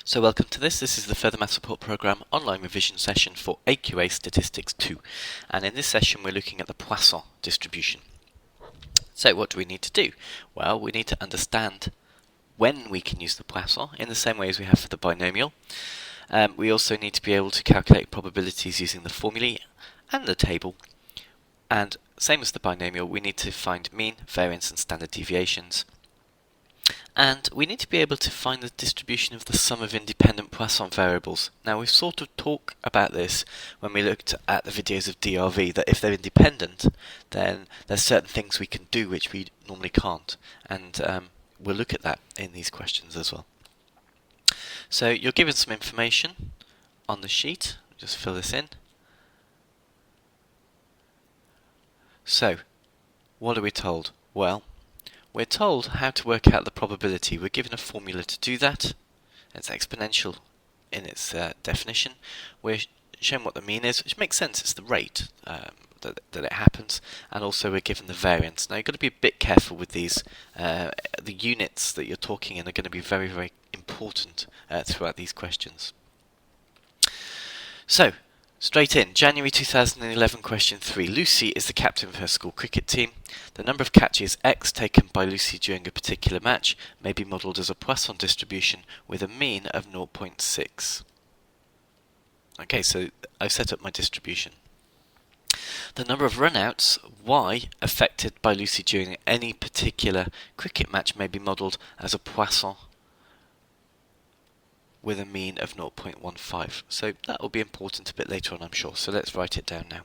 So welcome to this is the Further Maths Support Programme online revision session for AQA Statistics 2, and in this session we're looking at the Poisson distribution. So what do we need to do? Well, we need to understand when we can use the Poisson in the same way as we have for the binomial. We also need to be able to calculate probabilities using the formulae and the table, and same as the binomial, we need to find mean, variance and standard deviations. And we need to be able to find the distribution of the sum of independent Poisson variables. Now we've sort of talked about this when we looked at the videos of DRV, that if they're independent, then there's certain things we can do which we normally can't. And we'll look at that in these questions as well. So you're given some information on the sheet. Just fill this in. So, what are we told? Well, we're told how to work out the probability. We're given a formula to do that. It's exponential in its definition. We're shown what the mean is, which makes sense. It's the rate that it happens, and also we're given the variance. Now you've got to be a bit careful with these. The units that you're talking in are going to be very, very important throughout these questions. So, straight in, January 2011, question 3. Lucy is the captain of her school cricket team. The number of catches X taken by Lucy during a particular match may be modelled as a Poisson distribution with a mean of 0.6. Okay, so I've set up my distribution. The number of run-outs, Y, affected by Lucy during any particular cricket match may be modelled as a Poisson with a mean of 0.15. So that will be important a bit later on, I'm sure. So let's write it down now.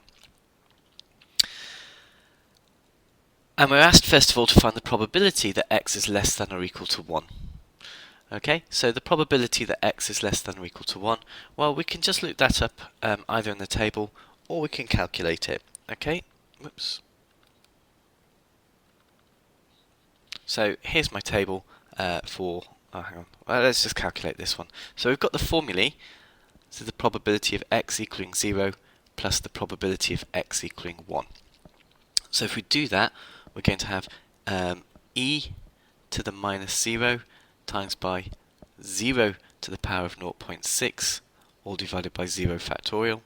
And we're asked first of all to find the probability that X is less than or equal to 1. Okay, so the probability that X is less than or equal to 1, well, we can just look that up either in the table or we can calculate it. Okay, whoops. So here's my table for... Oh, hang on. Well, let's just calculate this one. So we've got the formulae. So the probability of X equaling 0 plus the probability of X equaling 1. So if we do that, we're going to have e to the minus 0 times by 0 to the power of 0.6, all divided by 0 factorial.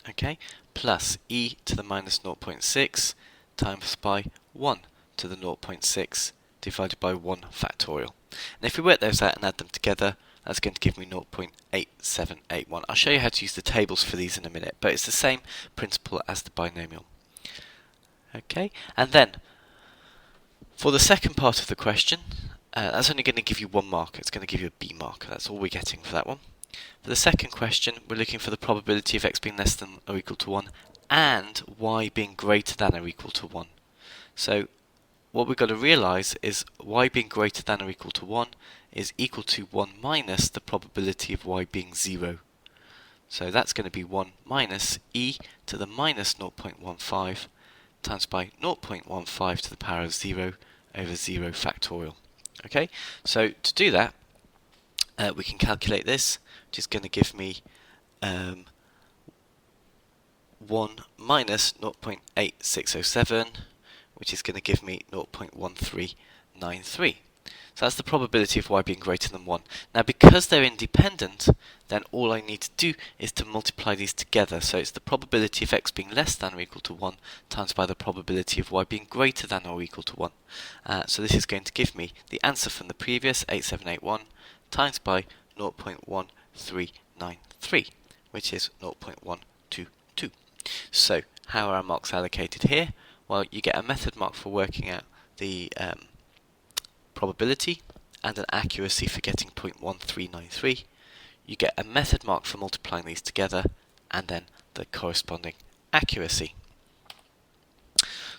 Okay, plus e to the minus 0.6 times by 1 to the 0.6 divided by 1 factorial. And if we work those out and add them together, that's going to give me 0.8781. I'll show you how to use the tables for these in a minute, but it's the same principle as the binomial. Okay, and then for the second part of the question, that's only going to give you 1 mark. It's going to give you a B mark. That's all we're getting for that one. For the second question, we're looking for the probability of X being less than or equal to 1 and Y being greater than or equal to 1. So what we've got to realise is Y being greater than or equal to 1 is equal to 1 minus the probability of Y being 0. So that's going to be 1 minus e to the minus 0.15 times by 0.15 to the power of 0 over 0 factorial. Okay, so to do that, we can calculate this, which is going to give me 1 minus 0.8607, which is going to give me 0.1393. So that's the probability of Y being greater than 1. Now because they're independent, then all I need to do is to multiply these together. So it's the probability of X being less than or equal to 1 times by the probability of Y being greater than or equal to 1. So this is going to give me the answer from the previous 8781 times by 0.1393, which is 0.122. So how are our marks allocated here? Well, you get a method mark for working out the probability and an accuracy for getting 0.1393. You get a method mark for multiplying these together and then the corresponding accuracy.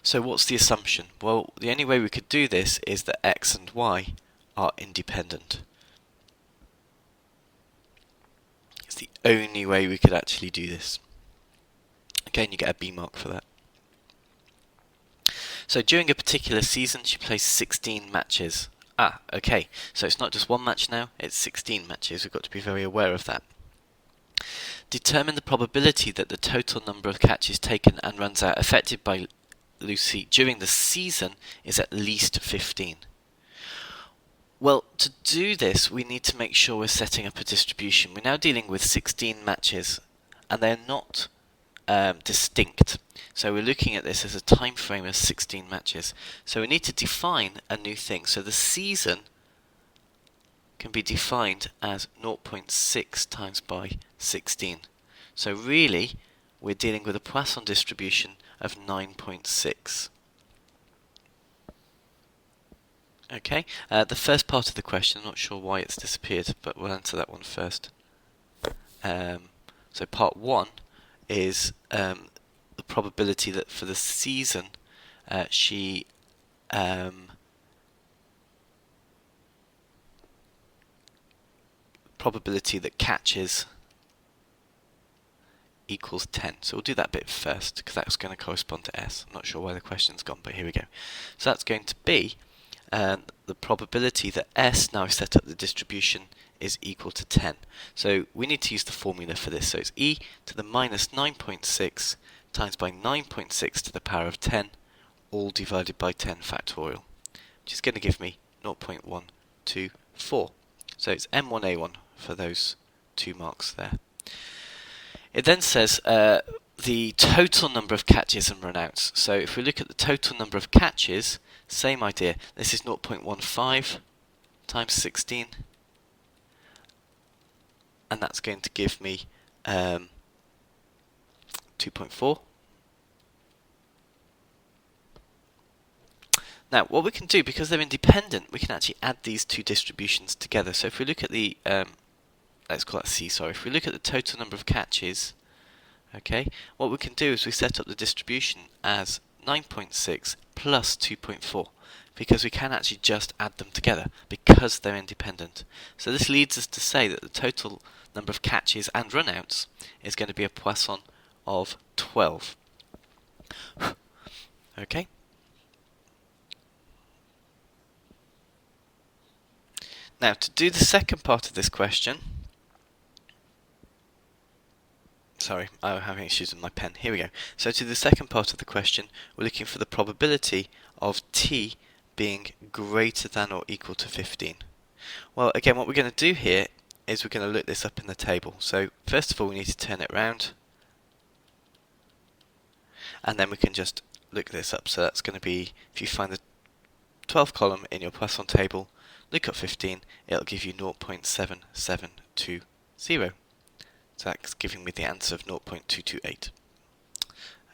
So what's the assumption? Well, the only way we could do this is that X and Y are independent. It's the only way we could actually do this. Again, you get a B mark for that. So during a particular season, she plays 16 matches. Okay, so it's not just 1 match now, it's 16 matches. We've got to be very aware of that. Determine the probability that the total number of catches taken and runs out affected by Lucy during the season is at least 15. Well, to do this, we need to make sure we're setting up a distribution. We're now dealing with 16 matches, and they're not distinct. So we're looking at this as a time frame of 16 matches. So we need to define a new thing. So the season can be defined as 0.6 times by 16. So really, we're dealing with a Poisson distribution of 9.6. Okay, the first part of the question, I'm not sure why it's disappeared, but we'll answer that one first. So part 1 is the probability that for the season she probability that catches equals 10. So we'll do that bit first because that's going to correspond to S. I'm not sure why the question's gone, but here we go. So that's going to be the probability that S, now I've set up the distribution, is equal to 10. So we need to use the formula for this. So it's e to the minus 9.6 times by 9.6 to the power of 10, all divided by 10 factorial, which is going to give me 0.124. So it's M1A1 for those 2 marks there. It then says the total number of catches and run-outs. So if we look at the total number of catches, same idea. This is 0.15 times 16, and that's going to give me 2.4. Now, what we can do, because they're independent, we can actually add these two distributions together. So if we look at the let's call that C, sorry. If we look at the total number of catches, okay, what we can do is we set up the distribution as 9.6 plus 2.4, because we can actually just add them together because they're independent. So this leads us to say that the total number of catches and runouts is going to be a Poisson of 12. Okay. Now, to do the second part of this question, sorry, I'm having issues with my pen. Here we go. So to the second part of the question, we're looking for the probability of t being greater than or equal to 15. Well, again, what we're going to do here is we're going to look this up in the table. So first of all, we need to turn it around, and then we can just look this up. So that's going to be, if you find the 12th column in your Poisson table, look up 15, it'll give you 0.7720. So that's giving me the answer of 0.228.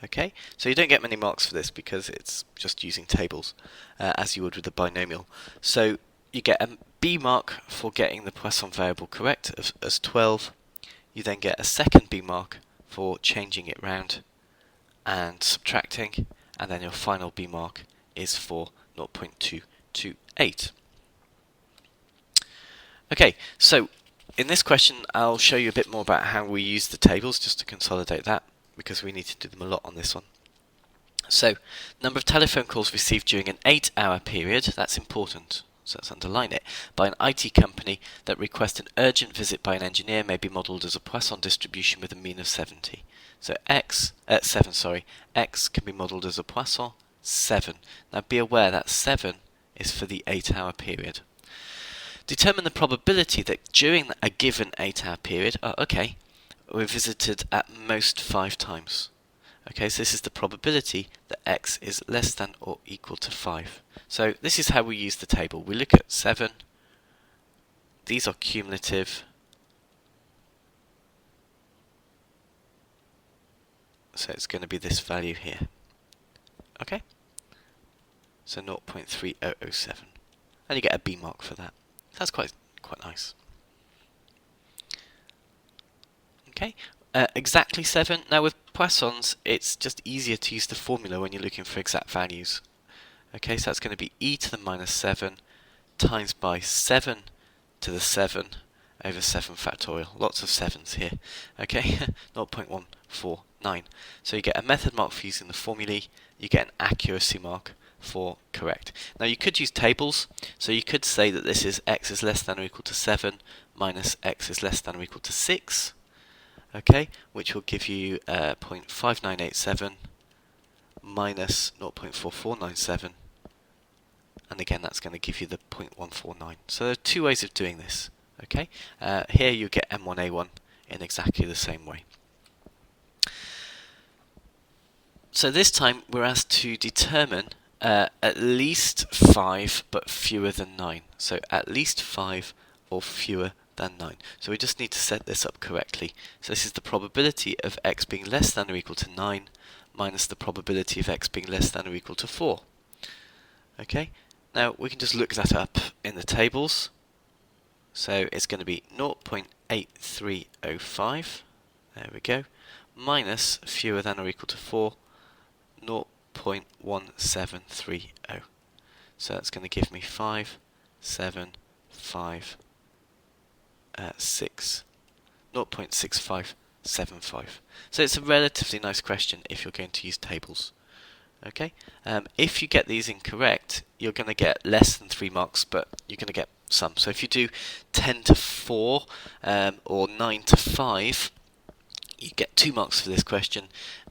Okay, so you don't get many marks for this because it's just using tables, as you would with a binomial. So you get a B mark for getting the Poisson variable correct as 12. You then get a second B mark for changing it round and subtracting, and then your final B mark is for 0.228. Okay, so in this question I'll show you a bit more about how we use the tables, just to consolidate that, because we need to do them a lot on this one. So, number of telephone calls received during an 8-hour period, that's important, so let's underline it, by an IT company that requests an urgent visit by an engineer may be modelled as a Poisson distribution with a mean of 70. So x can be modelled as a Poisson 7. Now be aware that 7 is for the 8-hour period. Determine the probability that during a given 8-hour period, we're visited at most 5 times. Okay, so this is the probability that x is less than or equal to 5. So this is how we use the table. We look at 7. These are cumulative. So it's going to be this value here. Okay? So 0.3007. And you get a B mark for that. That's quite nice. Okay, exactly 7. Now with Poissons, it's just easier to use the formula when you're looking for exact values. Okay, so that's going to be e to the minus 7 times by 7 to the 7 over 7 factorial. Lots of 7s here. Okay, 0.149. So you get a method mark for using the formulae, you get an accuracy mark for correct. Now you could use tables, so you could say that this is x is less than or equal to 7 minus x is less than or equal to 6, okay, which will give you 0.5987 minus 0.4497, and again that's going to give you the 0.149. So there are two ways of doing this. Okay, here you get M1A1 in exactly the same way. So this time we're asked to determine at least 5 but fewer than 9. So at least 5 or fewer than 9. So we just need to set this up correctly. So this is the probability of x being less than or equal to 9 minus the probability of x being less than or equal to 4. Okay, now we can just look that up in the tables. So it's going to be 0.8305, there we go, minus fewer than or equal to 4, 0.1730. So that's going to give me 5, 7, 5, 6, 0.6575. So it's a relatively nice question if you're going to use tables. Okay, if you get these incorrect, you're going to get less than 3 marks, but you're going to get some. So if you do 10 to 4 or 9 to 5, you get 2 marks for this question.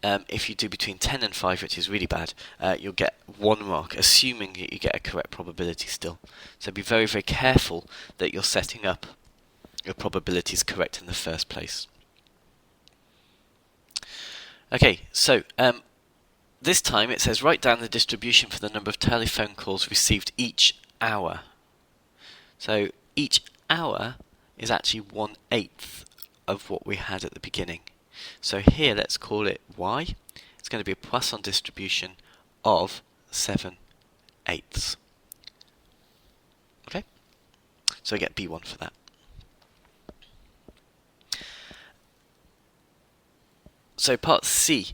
If you do between 10 and 5, which is really bad, you'll get 1 mark, assuming that you get a correct probability still. So be very, very careful that you're setting up your probabilities correct in the first place. Okay, so this time it says write down the distribution for the number of telephone calls received each hour. So each hour is actually 1/8 of what we had at the beginning. So here let's call it y. It's going to be a Poisson distribution of 7/8. Okay, so I get B1 for that. So part C.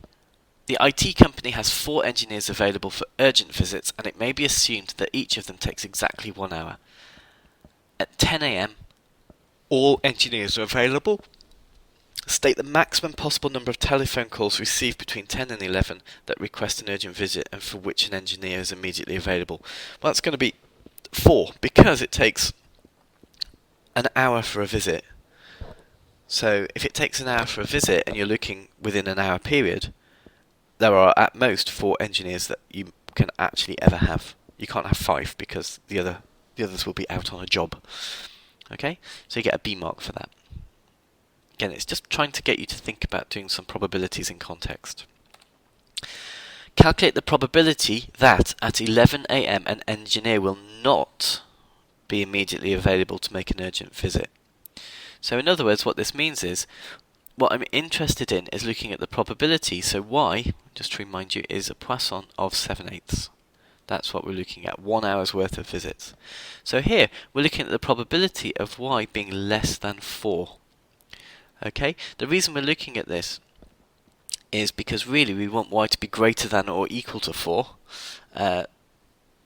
The IT company has 4 engineers available for urgent visits, and it may be assumed that each of them takes exactly 1 hour. At 10 AM, all engineers are available. State the maximum possible number of telephone calls received between 10 and 11 that request an urgent visit and for which an engineer is immediately available. Well, that's going to be 4, because it takes an hour for a visit. So if it takes an hour for a visit and you're looking within an hour period, there are at most 4 engineers that you can actually ever have. You can't have 5 because the others will be out on a job. Okay, so you get a B mark for that. Again, it's just trying to get you to think about doing some probabilities in context. Calculate the probability that at 11 AM an engineer will not be immediately available to make an urgent visit. So in other words, what this means is, what I'm interested in is looking at the probability. So y, just to remind you, is a Poisson of 7/8. That's what we're looking at, 1 hour's worth of visits. So here, we're looking at the probability of y being less than 4. Okay, the reason we're looking at this is because really we want y to be greater than or equal to 4,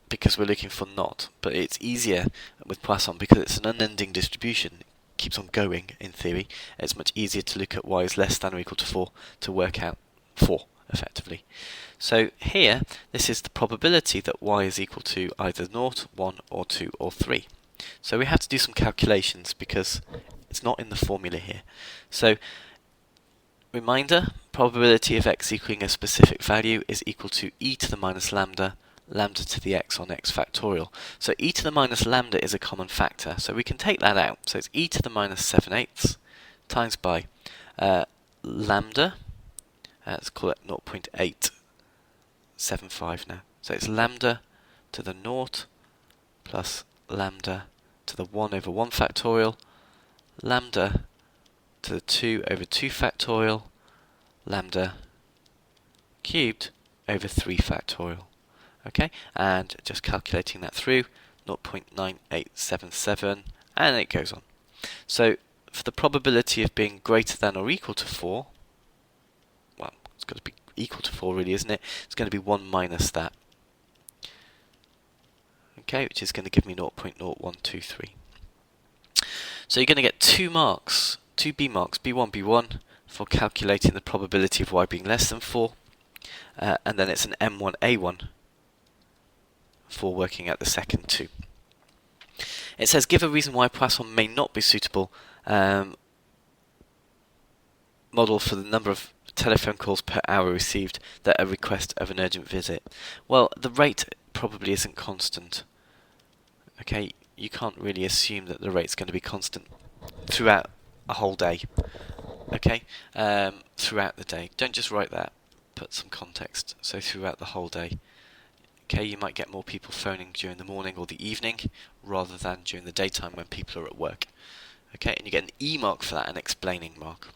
because we're looking for not. But it's easier with Poisson because it's an unending distribution. It keeps on going, in theory. It's much easier to look at y is less than or equal to 4 to work out 4, effectively. So here, this is the probability that y is equal to either 0, 1, or 2, or 3. So we have to do some calculations because it's not in the formula here. So, reminder, probability of x equaling a specific value is equal to e to the minus lambda, lambda to the x on x factorial. So e to the minus lambda is a common factor, so we can take that out. So it's e to the minus 7/8 times by lambda, let's call it 0.875 now. So it's lambda to the 0 plus lambda to the 1 over 1 factorial, lambda to the 2 over 2 factorial, lambda cubed over 3 factorial. Okay, and just calculating that through, 0.9877, and it goes on. So for the probability of being greater than or equal to 4, well, it's got to be equal to 4 really, isn't it? It's going to be 1 minus that. Okay, which is going to give me 0.0123. So you're going to get 2 marks, 2 B marks, B1, B1, for calculating the probability of y being less than 4, and then it's an M1A1 for working out the second 2. It says, give a reason why Poisson may not be suitable model for the number of telephone calls per hour received that are request of an urgent visit. Well, the rate probably isn't constant. Okay, you can't really assume that the rate's going to be constant throughout a whole day. Okay, throughout the day. Don't just write that, put some context. So throughout the whole day. Okay, you might get more people phoning during the morning or the evening rather than during the daytime when people are at work. Okay, and you get an E mark for that, an explaining mark.